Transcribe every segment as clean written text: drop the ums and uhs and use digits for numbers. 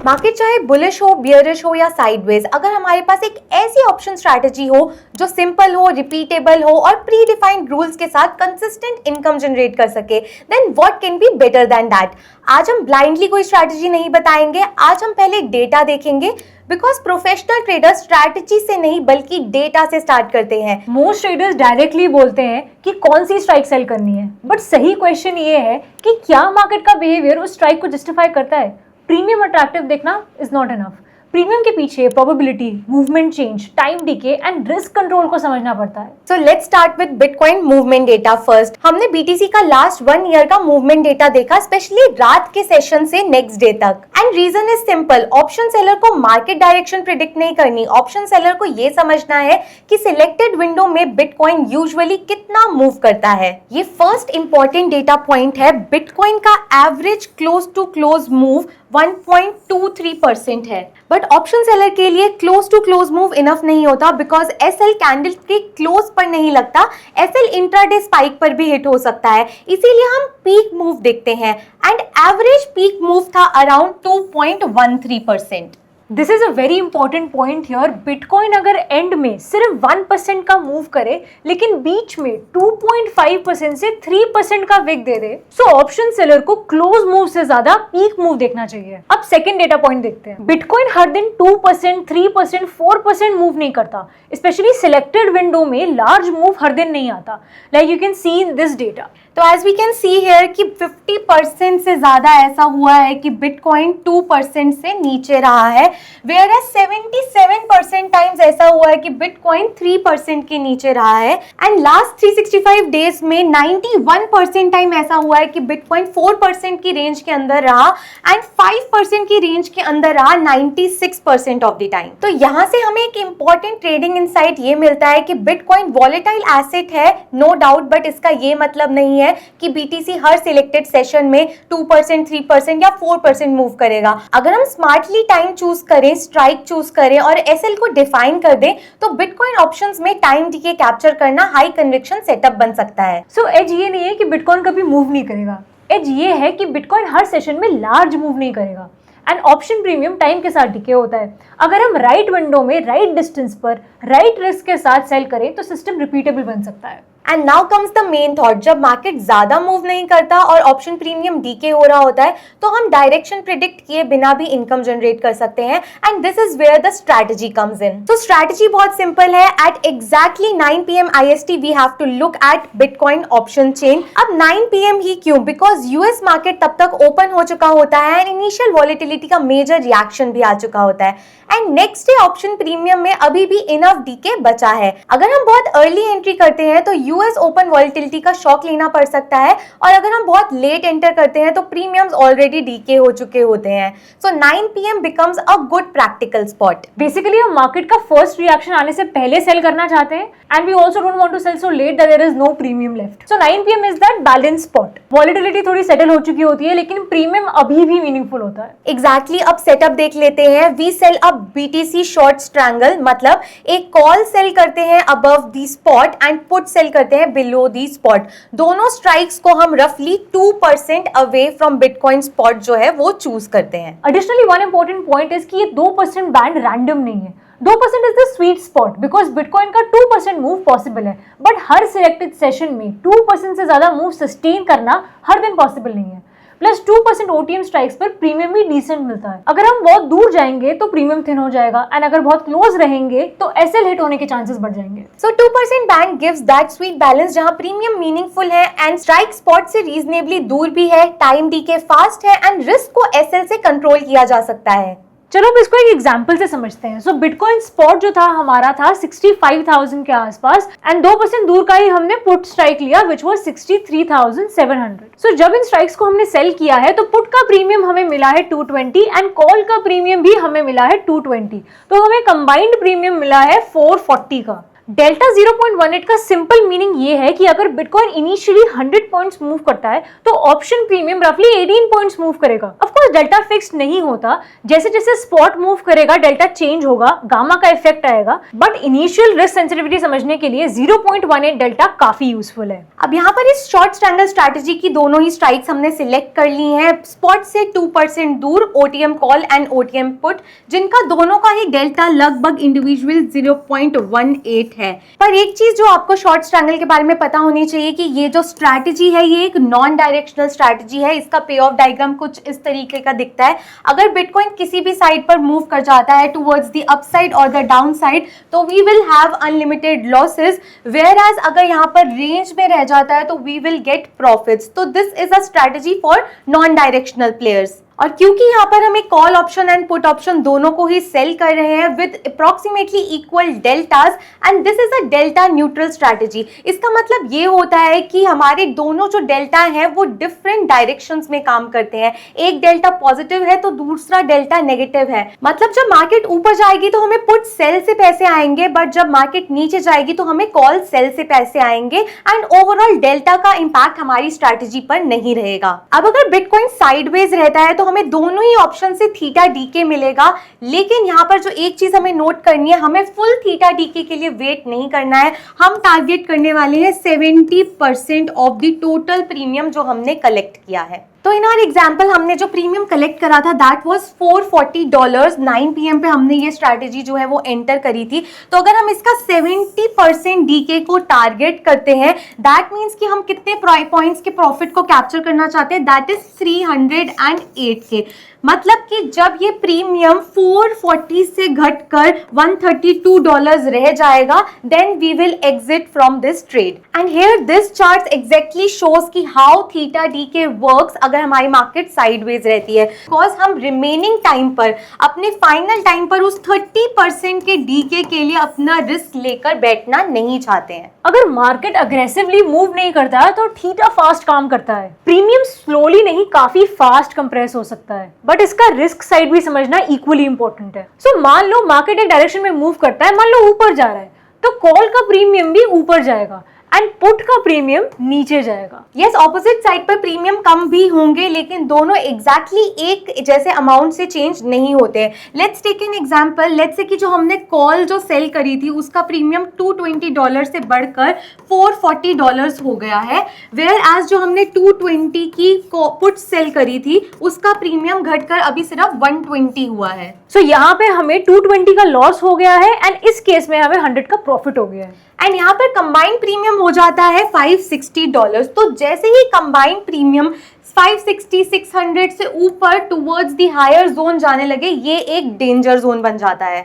Market चाहे bullish हो, bearish हो या साइडवेज, अगर हमारे पास एक ऐसी ऑप्शन स्ट्रैटेजी हो जो सिंपल हो, रिपीटेबल हो और प्री डिफाइंड रूल्स के साथ कंसिस्टेंट इनकम जनरेट कर सके, then what can be better than that. आज हम ब्लाइंडली कोई स्ट्रैटेजी नहीं बताएंगे, आज हम पहले डेटा देखेंगे, बिकॉज प्रोफेशनल ट्रेडर्स स्ट्रैटेजी से नहीं बल्कि डेटा से स्टार्ट करते हैं। मोस्ट ट्रेडर्स डायरेक्टली बोलते हैं कि कौन सी स्ट्राइक सेल करनी है, बट सही क्वेश्चन ये है कि क्या मार्केट का बिहेवियर उस स्ट्राइक को जस्टिफाई करता है। प्रीमियम अट्रैक्टिव देखना इज नॉट इनफ। प्रीमियम के पीछे probability, movement change, time decay and risk control को समझना पड़ता है। So let's start with bitcoin movement data first. हमने बीटीसी का लास्ट 1 ईयर का मूवमेंट डेटा देखा, स्पेशली रात के सेशन से नेक्स्ट डे तक। And reason is simple, option seller को मार्केट डायरेक्शन प्रिडिक्ट नहीं करनी, ऑप्शन सेलर को ये समझना है कि सिलेक्टेड विंडो में बिटकॉइन यूजुअली कितना मूव करता है। ये फर्स्ट इंपॉर्टेंट डेटा पॉइंट है, बिटकॉइन का average close to close move 1.23% है, बट ऑप्शन सेलर के लिए close to close move enough नहीं होता, बिकॉज एसएल कैंडल के क्लोज पर नहीं लगता, एसएल इंट्राडे स्पाइक पर भी हिट हो सकता है, इसीलिए हम पीक मूव देखते हैं एंड एवरेज पीक मूव था around 2.13%। This is a very important point here. Bitcoin अगर एंड में सिर्फ 1% का मूव करे लेकिन बीच में 2.5% से 3% का विक दे दे, सो ऑप्शन सेलर को क्लोज मूव से ज्यादा पीक मूव देखना चाहिए। अब सेकंड डेटा पॉइंट देखते हैं। बिटकॉइन हर दिन 2%, 3%, 4% मूव नहीं करता, स्पेशली सिलेक्टेड विंडो में लार्ज मूव हर दिन नहीं आता, like you can see in this data. तो as we can see here कि 50% से ज्यादा ऐसा हुआ है कि बिटकॉइन 2% से नीचे रहा है, वेयर एज 77% टाइम्स ऐसा हुआ है कि बिटकॉइन 3% के नीचे रहा है, एंड लास्ट 365 डेज में 91% टाइम ऐसा हुआ है कि बिटकॉइन 4% की रेंज के अंदर रहा एंड 5% की रेंज के अंदर रहा 96% ऑफ द टाइम। तो यहाँ से हमें एक इंपॉर्टेंट ट्रेडिंग इनसाइट ये मिलता है कि बिटकॉइन वॉलेटाइल एसेट है, नो डाउट, बट इसका ये मतलब नहीं है कि बीटीसी हर सिलेक्टेड सेशन में 2%, 3% या 4% मूव करेगा। अगर हम स्मार्टली टाइम चूज करें, स्ट्राइक चूज करें और एसएल को डिफाइन कर दें, तो बिटकॉइन ऑप्शंस में टाइम डीके कैप्चर करना हाई कन्विक्शन सेटअप बन सकता है। सो एज ये नहीं है कि बिटकॉइन कभी मूव नहीं करेगा, एज ये है कि बिटकॉइन हर सेशन में लार्ज मूव नहीं करेगा एंड ऑप्शन प्रीमियम टाइम के साथ डिके होता है। अगर हम राइट विंडो में राइट डिस्टेंस पर राइट रिस्क के साथ सेल करें तो सिस्टम रिपीटेबल बन सकता है। And now comes the main thought, जब मार्केट ज्यादा मूव नहीं करता और ऑप्शन प्रीमियम डीके हो रहा होता है तो हम डायरेक्शन प्रिडिक्ट किए बिना भी इनकम जनरेट कर सकते हैं, and this is where the strategy comes in. तो स्ट्रैटेजी बहुत सिंपल है। At exactly 9 PM IST we have to look at bitcoin option chain. अब 9 PM ही क्यों? बिकॉज यूएस मार्केट तब तक ओपन हो चुका होता है एंड इनिशियल वॉलेटिलिटी का मेजर रिएक्शन भी आ चुका होता है, and next day option premium में अभी भी इनफ डीके बचा है। अगर हम बहुत अर्ली एंट्री करते हैं तो यूएस ओपन वॉलेटिलिटी का शॉक लेना पड़ सकता है, और अगर हम बहुत लेट एंटर करते हैं तो प्रीमियम्स ऑलरेडी डीके हो चुके होते हैं। So 9 PM becomes a good practical spot. Basically हम मार्केट का फर्स्ट रिएक्शन आने से पहले सेल करना चाहते हैं and we also don't want to sell so late that there is no premium left. So 9 PM is that balance spot. Volatility थोड़ी settle हो चुकी होती है लेकिन प्रीमियम अभी भी मीनिंगफुल होता है। एग्जैक्टली अब सेटअप देख लेते हैं। We sell a BTC short strangle, मतलब एक कॉल सेल करते हैं above the spot and put sell करते हैं बिलो दी स्पॉट। दोनों स्ट्राइक्स को हम रफली 2% अवे फ्रॉम बिटकॉइन स्पॉट जो है वो चूज करते हैं। Additionally one important point is कि ये 2% बैंड रैंडम नहीं है। 2% is the sweet spot because bitcoin का 2% मूव पॉसिबल है, बट हर सिलेक्टेड सेशन में 2% से ज्यादा मूव सस्टेन करना हर दिन पॉसिबल नहीं है। प्लस 2% OTM स्ट्राइक्स पर प्रीमियम भी डिसेंट मिलता है। अगर हम बहुत दूर जाएंगे तो प्रीमियम थिन हो जाएगा एंड अगर बहुत क्लोज रहेंगे तो एसएल हिट होने के चांसेस बढ़ जाएंगे। सो 2% band gives that sweet balance जहां प्रीमियम मीनिंगफुल है एंड स्ट्राइक स्पॉट से रीजनेबली दूर भी है, टाइम डीके फास्ट है एंड रिस्क को एसएल से कंट्रोल किया जा सकता है। चलो अब इसको एक एग्जांपल से समझते हैं। सो बिटकॉइन स्पॉट जो था हमारा था 65,000 के आसपास एंड 2% दूर का ही हमने पुट स्ट्राइक लिया विच वाज 63,700। सो जब इन स्ट्राइक्स को हमने सेल किया है तो पुट का प्रीमियम हमें मिला है 220 एंड कॉल का प्रीमियम भी हमें मिला है 220, तो हमें कंबाइंड प्रीमियम मिला है 440 का। डेल्टा 0.18 का सिंपल मीनिंग ये है कि अगर बिटकॉइन इनिशियली 100 पॉइंट्स मूव करता है तो ऑप्शन प्रीमियम रफली 18 पॉइंट्स मूव करेगा। ऑफ कोर्स डेल्टा फिक्स्ड नहीं होता, जैसे जैसे स्पॉट मूव करेगा डेल्टा चेंज होगा, गामा का इफेक्ट आएगा, बट इनिशियल रिस्क सेंसिटिविटी समझने के लिए 0.18 डेल्टा काफी यूजफुल है। अब यहाँ पर इस शॉर्ट स्ट्रैंगल स्ट्रैटेजी की दोनों ही स्ट्राइक्स हमने सिलेक्ट कर ली हैं, स्पॉट से 2% दूर OTM call and OTM put, जिनका दोनों का ही डेल्टा लगभग इंडिविजुअल 0.18 है। पर एक चीज जो आपको शॉर्ट स्ट्रैंगल के बारे में पता होनी चाहिए कि ये जो स्ट्रैटेजी है ये एक नॉन डायरेक्शनल स्ट्रैटेजी है। इसका पे ऑफ डायग्राम कुछ इस तरीके का दिखता है। अगर बिटकॉइन किसी भी साइड पर मूव कर जाता है टुवर्ड्स द अपसाइड और द डाउन साइड तो we will have unlimited losses, whereas अगर यहाँ पर रेंज में रह जाता है तो वी विल गेट प्रॉफिट्स। तो this is a strategy for non directional players. और क्योंकि यहाँ पर हम एक call option and put option दोनों को ही सेल कर रहे हैं with approximately equal deltas and this is a delta neutral strategy. इसका मतलब ये होता है कि हमारे दोनों जो डेल्टा हैं वो डिफरेंट डायरेक्शंस में काम करते हैं। एक डेल्टा पॉजिटिव है तो दूसरा डेल्टा नेगेटिव है। मतलब जब मार्केट ऊपर जाएगी तो हमें पुट सेल से पैसे आएंगे, बट जब मार्केट नीचे जाएगी तो हमें कॉल सेल से पैसे आएंगे एंड ओवरऑल डेल्टा का इंपैक्ट हमारी स्ट्रैटेजी पर नहीं रहेगा। अब अगर बिटकॉइन साइडवेज रहता है तो हमें दोनों ही ऑप्शन से थीटा डीके मिलेगा, लेकिन यहाँ पर जो एक चीज हमें नोट करनी है, हमें फुल थीटा डीके के लिए वेट नहीं करना है। हम टारगेट करने वाले हैं 70% ऑफ द टोटल प्रीमियम जो हमने कलेक्ट किया है। तो इन आर एग्जाम्पल हमने जो प्रीमियम कलेक्ट करा था दैट वाज $440। 9 PM पे हमने ये स्ट्रैटेजी जो है वो एंटर करी थी। तो अगर हम इसका 70% डीके को टारगेट करते हैं दैट मीन्स कि हम कितने पॉइंट्स के प्रॉफिट को कैप्चर करना चाहते हैं, दैट इज 308K। मतलब कि जब ये प्रीमियम 440 से घटकर $132 रह जाएगा then we will exit from this trade. And here this chart exactly shows कि हाउ थीटा डीके वर्क्स अगर हमारी मार्केट साइडवेज रहती है, बिकॉज हम रिमेनिंग टाइम पर अपने फाइनल टाइम पर उस 30% के डीके के लिए अपना रिस्क लेकर बैठना नहीं चाहते हैं। अगर मार्केट अग्रेसिवली मूव नहीं करता तो थीटा फास्ट काम करता है, प्रीमियम स्लोली नहीं काफी फास्ट कंप्रेस हो सकता है, बट इसका रिस्क साइड भी समझना इक्वली इंपॉर्टेंट है। सो मान लो मार्केट एक डायरेक्शन में मूव करता है, मान लो ऊपर जा रहा है, तो कॉल का प्रीमियम भी ऊपर जाएगा एंड पुट का प्रीमियम नीचे जाएगा। यस, ऑपोजिट साइड पर प्रीमियम कम भी होंगे लेकिन दोनों एग्जैक्टली एक जैसे अमाउंट से चेंज नहीं होते। Let's take an example, let's say कि जो हमने कॉल जो सेल करी थी उसका प्रीमियम $220 से बढ़कर $440 हो गया है, वेयर एज जो हमने 220 की पुट सेल करी थी उसका प्रीमियम घटकर अभी सिर्फ 120 हुआ है। सो यहाँ पे हमें 220 का लॉस हो गया है एंड इस केस में हमें 100 का प्रॉफिट हो गया है। एंड यहाँ पर कंबाइंड प्रीमियम हो जाता है $560। तो जैसे ही कंबाइंड प्रीमियम 560, 600 से ऊपर टुवर्ड्स द हायर जोन जाने लगे, ये एक डेंजर जोन बन जाता है।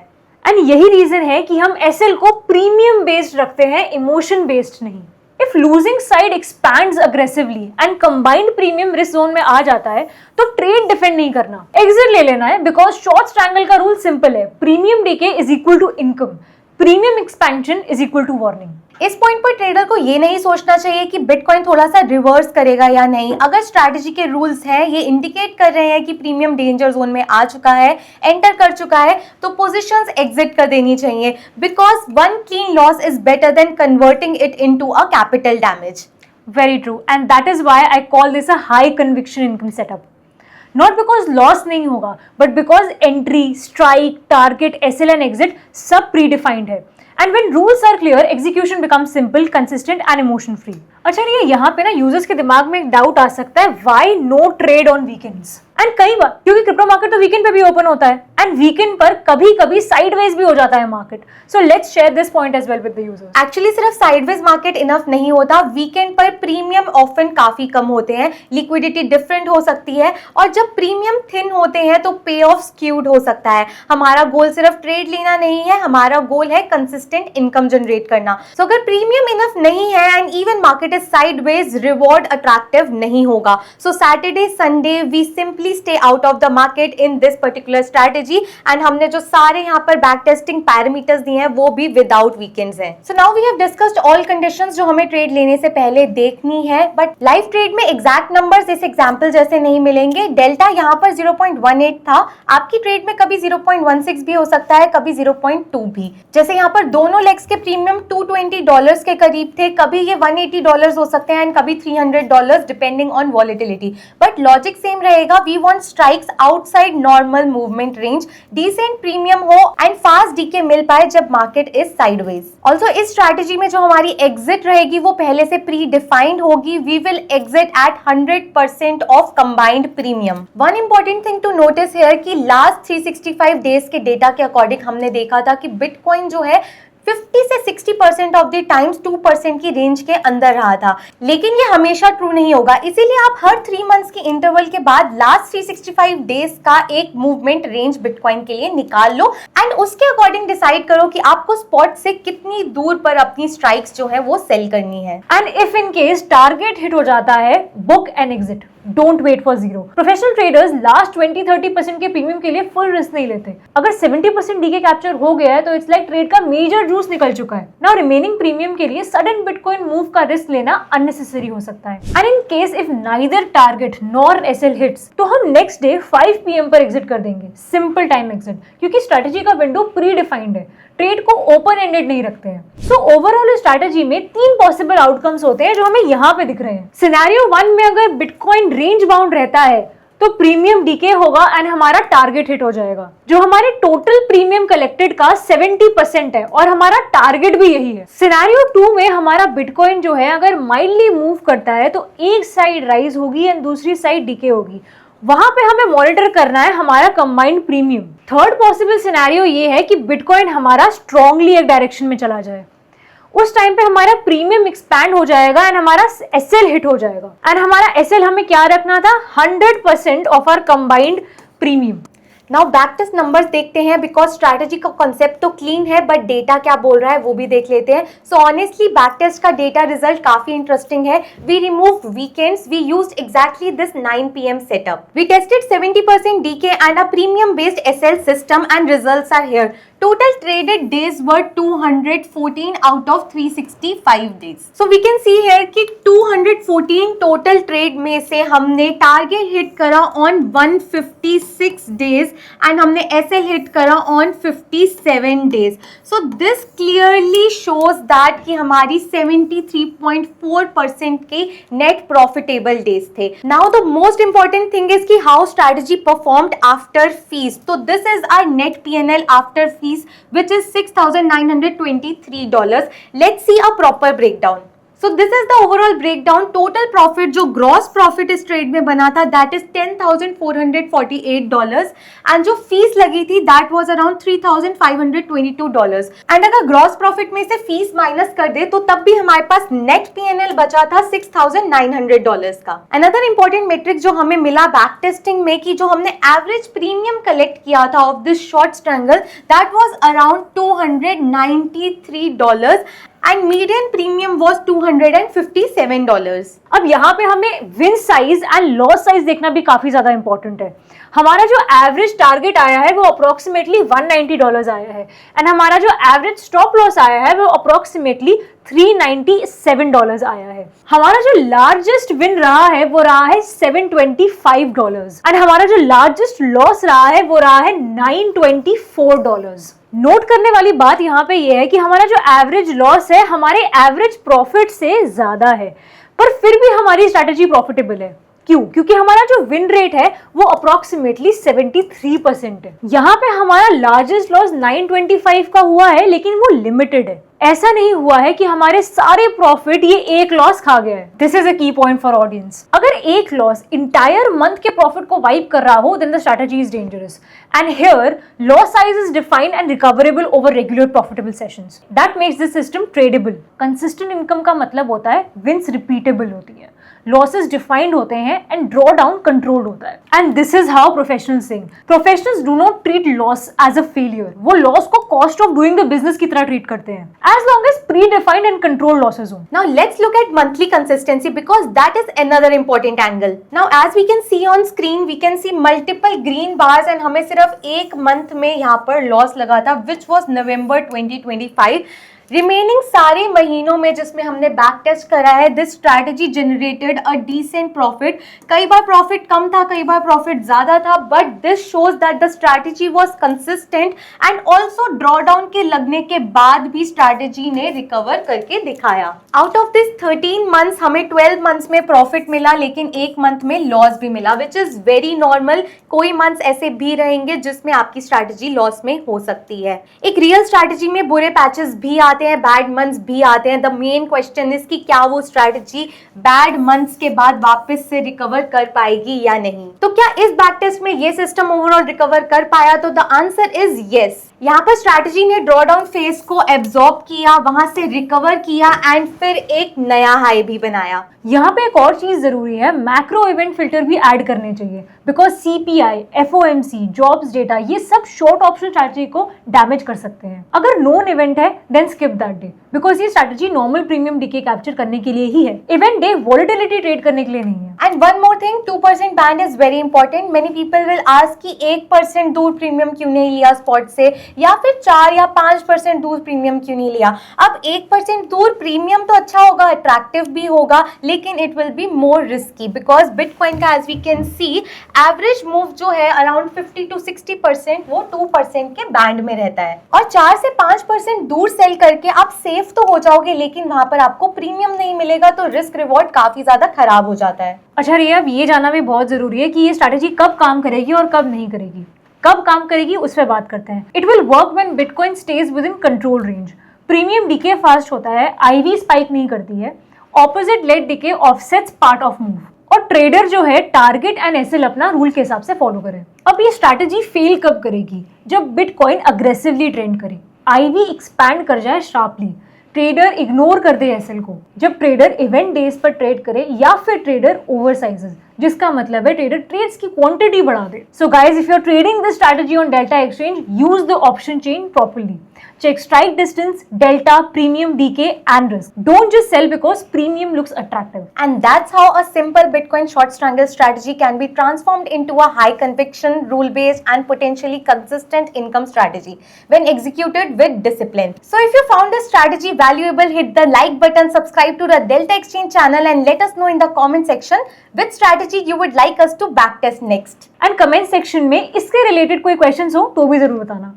एंड यही रीजन है कि हम एसएल को प्रीमियम बेस्ड रखते हैं, इमोशन बेस्ड नहीं। If losing side expands aggressively and combined premium risk zone में आ जाता है तो ट्रेड डिफेंड नहीं करना, एग्जिट ले लेना है, बिकॉज शॉर्ट ट्रायंगल का रूल सिंपल है, premium decay is equal to income, premium expansion is equal to warning. इस पॉइंट पर ट्रेडर को ये नहीं सोचना चाहिए कि बिटकॉइन थोड़ा सा रिवर्स करेगा या नहीं। अगर स्ट्रैटेजी के रूल्स हैं ये इंडिकेट कर रहे हैं कि प्रीमियम डेंजर जोन में आ चुका है, एंटर कर चुका है, तो पोजीशंस एग्जिट कर देनी चाहिए, because one clean loss is better than converting it into a capital damage. Very true, and that is why I call this a high conviction income setup. Not because loss नहीं होगा, but because entry, strike, target, SL and exit सब predefined है। And when rules are clear, execution becomes simple, consistent and emotion free. अच्छा, ये यहाँ पे ना users के दिमाग में एक डाउट आ सकता है, why no trade on weekends? And कई बार क्योंकि क्रिप्टो मार्केट तो वीकेंड पे भी ओपन होता है एंड वीकेंड पर कभी कभी साइडवेज भी हो जाता है market. So let's share this point as well with the users. Actually सिर्फ साइडवेज मार्केट इनफ नहीं होता, वीकेंड पर प्रीमियम ऑफन काफी कम होते हैं, लिक्विडिटी डिफरेंट हो सकती है, और जब प्रीमियम थिन होते हैं तो पे ऑफ स्क्यूड हो सकता है। हमारा गोल सिर्फ ट्रेड लेना नहीं है, हमारा गोल है कंसिस्टेंट इनकम जनरेट करना। सो अगर प्रीमियम इनफ नहीं है and even market is sideways, reward attractive नहीं होगा। So Saturday Sunday we simply stay out of the market in this particular strategy, and हमने जो सारे यहाँ पर बैक टेस्टिंग पैरामीटर्स दिए हैं वो भी विदाउट वीकेंड्स हैं। So now we have discussed all conditions जो हमें ट्रेड लेने से पहले देखनी है, बट लाइव ट्रेड में एग्जैक्ट नंबर्स इस एग्जांपल जैसे नहीं मिलेंगे। डेल्टा यहाँ पर 0.18 था, आपकी ट्रेड में कभी 0.16 भी हो सकता है, कभी 0.2 भी। जैसे यहाँ पर दोनों लेग्स के प्रीमियम $220 के करीब थे, कभी ये $180 हो सकते हैं एंड कभी $300 depending on volatility, but logic same रहेगा। We want strikes outside normal movement range, decent premium हो एंड फास्ट डीके मिल पाए जब मार्केट इज साइडवेज। ऑल्सो इस स्ट्रैटेजी में जो हमारी एग्जिट रहेगी वो पहले से प्री डिफाइंड होगी। We will exit at 100% of combined premium. One important thing to notice here कि लास्ट 365 डेज के डेटा के अकॉर्डिंग हमने देखा था कि बिटकॉइन जो है 50 से 60% ऑफ द टाइम्स 2% की रेंज के अंदर रहा था, लेकिन ये हमेशा ट्रू नहीं होगा। इसीलिए आप हर 3 मंथ्स के इंटरवल के बाद लास्ट 365 डेज का एक मूवमेंट रेंज बिटकॉइन के लिए निकाल लो एंड उसके अकॉर्डिंग डिसाइड करो कि आपको स्पॉट से कितनी दूर पर अपनी स्ट्राइक्स जो है वो सेल करनी है। And if in case target hit हो जाता है, book and exit, don't wait for zero. Professional traders last 20-30% के प्रीमियम के लिए फुल रिस्क नहीं लेते। अगर 70% डीके कैप्चर हो गया है तो इट्स लाइक ट्रेड का मेजर जूस निकल चुका है। नाउ रिमेनिंग प्रीमियम के लिए सडन बिटकॉइन मूव का रिस्क लेना अननेसेसरी हो सकता है। And in case if neither target nor SL hits, तो हम नेक्स्ट डे 5 PM पर एग्जिट कर देंगे, सिंपल टाइम एग्जिट, क्योंकि स्ट्रेटेजी का विंडो प्री डिफाइंड है, ट्रेड को ओपन एंडेड नहीं रखते हैं। सो ओवरऑल स्ट्रैटेजी में 3 पॉसिबल आउटकम्स होते हैं जो हमें यहाँ पे दिख रहे हैं। सिनेरियो 1 में अगर बिटकॉइन रेंज बाउंड रहता है तो प्रीमियम डीके होगा एंड हमारा टारगेट हिट हो जाएगा, जो हमारे टोटल प्रीमियम कलेक्टेड का 70% है और हमारा टारगेट भी यही है। सिनेरियो 2 में हमारा बिटकॉइन जो है अगर माइल्डली मूव करता है तो एक साइड राइज होगी एंड दूसरी साइड डीके होगी, वहां पे हमें मॉनिटर करना है हमारा combined premium. Third possible scenario ये है कि बिटकॉइन हमारा स्ट्रांगली एक डायरेक्शन में चला जाए, उस टाइम पे हमारा प्रीमियम एक्सपैंड हो जाएगा एंड हमारा एसएल हिट हो जाएगा। एंड हमारा एसएल हमें क्या रखना था, 100% of our combined premium. Now back test numbers देखते हैं, बिकॉज स्ट्रैटेजी का कॉन्सेप्ट तो क्लीन है बट डेटा क्या बोल रहा है वो भी देख लेते हैं। सो ऑनेस्टली बैक टेस्ट का डेटा रिजल्ट काफी इंटरेस्टिंग है। We removed weekends, we used exactly this 9 PM setup. We tested 70% decay and a premium based SL system and results are here. Total traded days were 214 out of 365 days. So we can see here कि 214 total trade में से हमने target hit करा on 156 days and हमने SL hit करा on 57 days. So this clearly shows that कि हमारी 73.4% के net profitable days थे. Now the most important thing is कि how strategy performed after fees. So this is our net PNL after fees, which is $6,923. Let's see a proper breakdown. So this is the overall breakdown. Total profit जो gross profit इस trade में बना था that is $10,448 and जो fees लगी थी that was around $3,522 and अगर gross profit में से fees minus कर दे तो तब भी हमारे पास net PNL बचा था $6,900 का। Another important metric जो हमें मिला back testing में कि जो हमने average premium collect किया था of this short strangle that was around $293 and median premium was $257. अब यहाँ पे हमें win size and loss size देखना भी काफी ज्यादा इंपॉर्टेंट है। हमारा जो एवरेज टारगेट आया है वो अप्रोक्सीमेटली $190 आया है एंड हमारा जो एवरेज स्टॉप लॉस आया है वो अप्रोक्सीमेटली $397 आया है। हमारा जो लार्जेस्ट विन रहा है वो रहा है $725 एंड हमारा जो लार्जेस्ट लॉस रहा है वो रहा है $924। नोट करने वाली बात यहाँ पे ये है कि हमारा जो एवरेज लॉस है हमारे एवरेज प्रॉफिट से ज्यादा है, पर फिर भी हमारी स्ट्रैटेजी प्रॉफिटेबल है। क्यों? क्योंकि हमारा जो विन रेट है वो अप्रोक्सीमेटली 73% है। यहाँ पे हमारा लार्जेस्ट लॉस 925 का हुआ है लेकिन वो लिमिटेड है। ऐसा नहीं हुआ है कि हमारे सारे प्रॉफिट ये एक लॉस खा गया है। दिस इज अ की पॉइंट फॉर ऑडियंस। अगर एक लॉस इंटायर मंथ के प्रॉफिट को वाइप कर रहा हो then the strategy is dangerous and here loss size is defined and recoverable over regular profitable sessions. That makes this system tradable. Consistent income का मतलब होता है विंस रिपीटेबल होती है, लॉसेस डिफाइंड होते हैं एंड ड्रॉ डाउन कंट्रोल्ड होता है। And this is how professionals think. Professionals do not treat loss as a failure. वो लॉस को cost of doing the business की तरह ट्रीट करते हैं as long as predefined and controlled losses हो। Now let's look at monthly consistency because that is another important angle. Now as we can see on screen, we can see multiple green bars and हमें सिर्फ एक month में यहाँ पर loss लगा था which was November 2025. Remaining सारे महीनों में जिसमें हमने बैक टेस्ट करा है, this strategy generated a decent profit. कई बार प्रॉफिट कम था, कई बार प्रॉफिट ज्यादा था, but this shows that the strategy was consistent and also drawdown के लगने के बाद भी स्ट्रैटेजी ने रिकवर करके दिखाया। आउट ऑफ दिस 13 मंथ्स हमें 12 मंथ्स में प्रॉफिट मिला, लेकिन एक मंथ में लॉस भी मिला, विच इज वेरी नॉर्मल। कोई मंथ्स ऐसे भी रहेंगे जिसमें आपकी स्ट्रैटेजी लॉस में हो सकती है। एक रियल स्ट्रैटेजी में बुरे पैचेस भी आते हैं, बैड मंथ्स भी आते हैं। द मेन क्वेश्चन इज कि क्या वो स्ट्रैटेजी बैड मंथ्स के बाद वापस से रिकवर कर पाएगी या नहीं। तो क्या इस बैक टेस्ट में ये सिस्टम ओवरऑल रिकवर कर पाया? तो द आंसर इज येस। यहाँ पर स्ट्रैटेजी ने ड्रॉडाउन फेज को एब्जॉर्ब किया, वहां से रिकवर किया एंड फिर एक नया हाई भी बनाया। यहाँ पे एक और चीज जरूरी है, मैक्रो इवेंट फिल्टर भी ऐड करने चाहिए, because CPI, FOMC, jobs data, ये सब शॉर्ट ऑप्शन स्ट्रैटेजी को डैमेज कर सकते हैं। अगर नोन इवेंट है then skip that day, because ये strategy normal premium decay capture करने के लिए ही है, इवेंट डे वॉलेटिलिटी ट्रेड करने के लिए नहीं है। And one more thing, 2% band is very important. Many people will ask कि 1% दूर प्रीमियम क्यों नहीं लिया स्पॉट से, या फिर 4 या 5% दूर प्रीमियम क्यों नहीं लिया। अब 1% दूर प्रीमियम तो अच्छा होगा, अट्रैक्टिव भी होगा, लेकिन it will be more risky, because bitcoin का as we can see average move जो है अराउंड 50 to 60% वो 2% के बैंड में रहता है। और 4 से 5% दूर सेल करके आप सेफ तो हो जाओगे, लेकिन वहां पर आपको प्रीमियम नहीं मिलेगा, तो रिस्क रिवॉर्ड काफी ज्यादा खराब हो जाता है। अच्छा रिया, अब ये जानना भी बहुत जरूरी है कि ये स्ट्रैटेजी कब काम करेगी और कब नहीं करेगी। कब काम करेगी उस पर बात करते हैं। It will work when bitcoin stays within control range. Premium decay fast होता है, आईवी स्पाइक नहीं करती है, opposite late decay offsets part of move, और ट्रेडर जो है टारगेट एंड एसएल अपना रूल के हिसाब से फॉलो करे। अब ये स्ट्रैटेजी फेल कब करेगी? जब बिटकॉइन अग्रेसिवली ट्रेंड करे, आईवी एक्सपैंड कर जाए शार्पली, ट्रेडर इग्नोर कर दे एसएल को, जब ट्रेडर इवेंट डेज पर ट्रेड करे, या फिर ट्रेडर ओवरसाइजेस, जिसका मतलब है ट्रेडर ट्रेड्स की क्वांटिटी बढ़ा दे। So guys, if you are trading this strategy on Delta Exchange, use the option chain properly. Check strike distance, delta, premium, DK and risk. Don't just sell because premium looks attractive. And that's how a simple Bitcoin short strangle strategy can be transformed into a high conviction, rule-based and potentially consistent income strategy when executed with discipline. So if you found this strategy valuable, hit the like button, subscribe to the Delta Exchange channel and let us know in the comment section which strategy you would like us to backtest next. And comment section में इसके related कोई questions हो तो भी जरूर बताना.